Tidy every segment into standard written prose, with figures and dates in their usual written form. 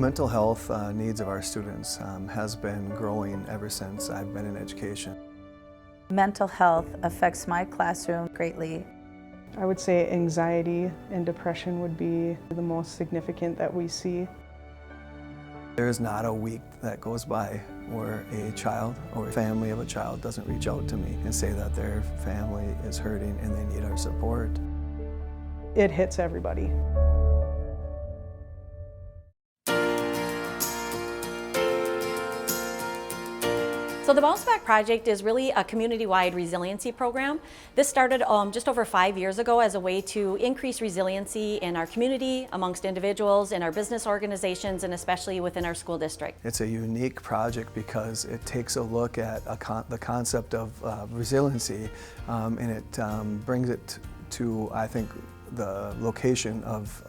mental health needs of our students has been growing ever since I've been in education. Mental health affects my classroom greatly. I would say anxiety and depression would be the most significant that we see. There's not a week that goes by where a child or a family of a child doesn't reach out to me and say that their family is hurting and they need our support. It hits everybody. So the Bounce Back Project is really a community-wide resiliency program. This started just over 5 years ago as a way to increase resiliency in our community, amongst individuals, in our business organizations, and especially within our school district. It's a unique project because it takes a look at the concept of resiliency and it brings it to, I think, the location of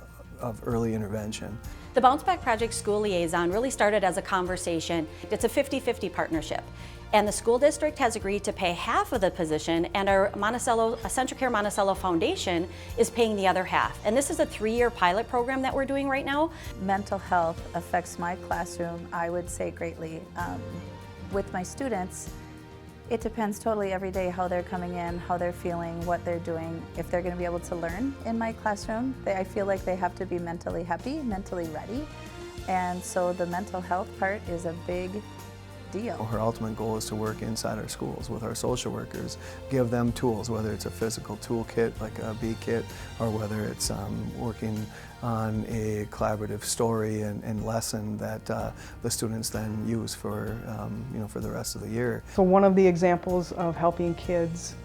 early intervention. The Bounce Back Project School Liaison really started as a conversation. It's a 50-50 partnership. And the school district has agreed to pay half of the position, and our CentraCare Monticello Foundation is paying the other half. And this is a 3-year pilot program that we're doing right now. Mental health affects my classroom, I would say, greatly. With my students, it depends totally every day how they're coming in, how they're feeling, what they're doing. If they're going to be able to learn in my classroom, I feel like they have to be mentally happy, mentally ready. And so the mental health part is a big deal. Her ultimate goal is to work inside our schools with our social workers, give them tools, whether it's a physical toolkit like a B kit, or whether it's working on a collaborative story and lesson that the students then use for for the rest of the year. So one of the examples of helping kids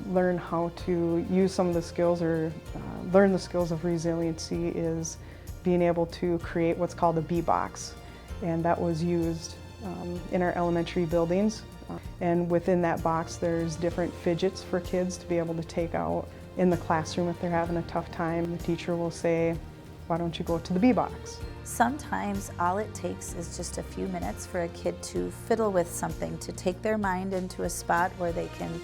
learn how to use some of the skills or learn the skills of resiliency is being able to create what's called a B box, and that was used in our elementary buildings. And within that box there's different fidgets for kids to be able to take out in the classroom if they're having a tough time. The teacher will say, why don't you go to the B box? Sometimes all it takes is just a few minutes for a kid to fiddle with something, to take their mind into a spot where they can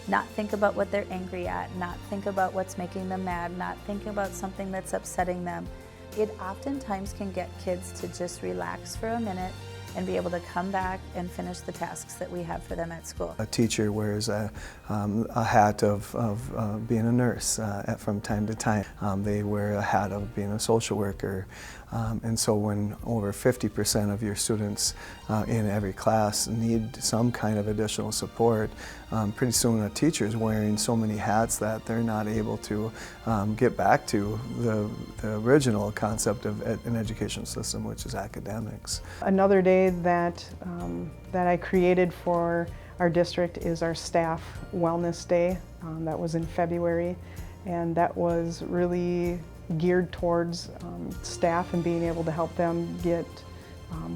not think about what they're angry at, not think about what's making them mad, not think about something that's upsetting them. It oftentimes can get kids to just relax for a minute and be able to come back and finish the tasks that we have for them at school. A teacher wears a hat of being a nurse from time to time. They wear a hat of being a social worker. And so when over 50% of your students in every class need some kind of additional support, pretty soon a teacher is wearing so many hats that they're not able to get back to the original concept of an education system, which is academics. Another day that I created for our district is our staff wellness day. That was in February, and that was really geared towards staff and being able to help them get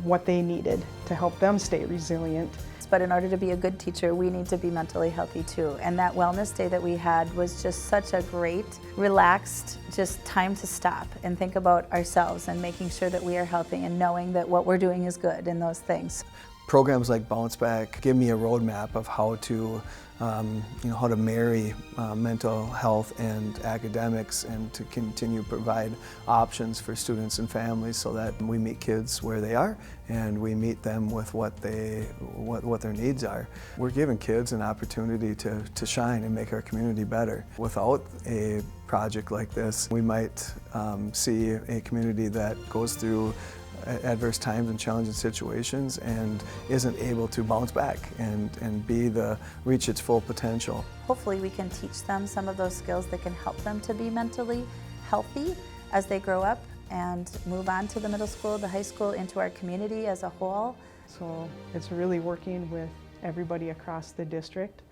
what they needed to help them stay resilient. But in order to be a good teacher, we need to be mentally healthy too. And that wellness day that we had was just such a great, relaxed, just time to stop and think about ourselves and making sure that we are healthy and knowing that what we're doing is good in those things. Programs like Bounce Back give me a roadmap of how to how to marry mental health and academics, and to continue to provide options for students and families so that we meet kids where they are and we meet them with what their needs are. We're giving kids an opportunity to shine and make our community better. Without a project like this, we might see a community that goes through adverse times and challenging situations and isn't able to bounce back and reach its full potential. Hopefully we can teach them some of those skills that can help them to be mentally healthy as they grow up and move on to the middle school, the high school, into our community as a whole. So it's really working with everybody across the district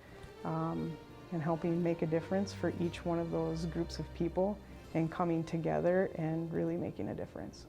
and helping make a difference for each one of those groups of people and coming together and really making a difference.